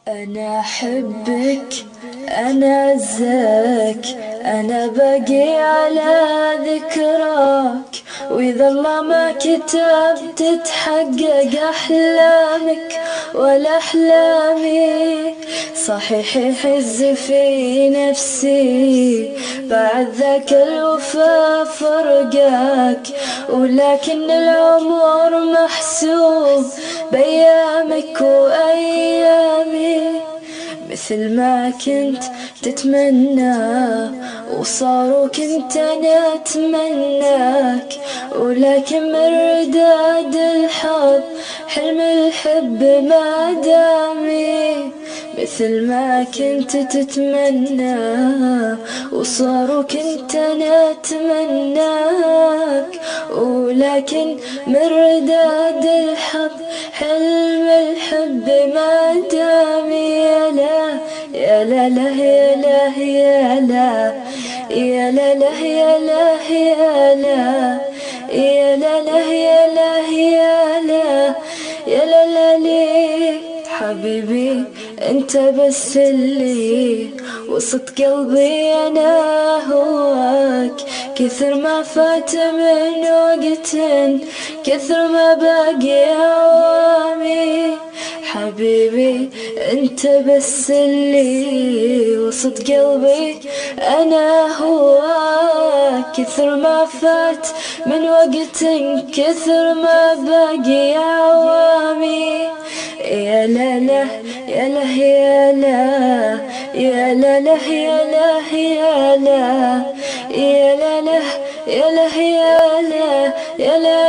أنا أحبك، أنا أعزك، أنا باقي على ذكراك، وإذا الله ما كتب تتحقق أحلامك ولا أحلامي. صحيح يحز في نفسي بعد ذاك الوفا فرقاك، ولكن العمر محسوب بأيامك وأيامي. مثل ما كنت تتمنى وصار وكنت أنا أتمناك، ولكن من رداد الحظ حلم الحب ما دامي. مثل ما كنت تتمنى وصار وكنت أنا أتمناك، ولكن من رداد الحظ حلم الحب ما دامي. يا لا لا يا لا يا لا يا لا لا يا لا يا لا يا لا لا يا لا يا لا يا لا لا لي حبيبي انت بس اللي وسط قلبي انا هواك. كثر ما فات من وقت كثر ما باقي عوامي. حبيبي انت بس اللي وسط قلبي انا هواك. كثر ما فات من وقت كثر ما باقي عوامي. يا لا لا يا لا يا لا يا لا لا يا لا يا لا يا لا لا يا لا يا لا يا لا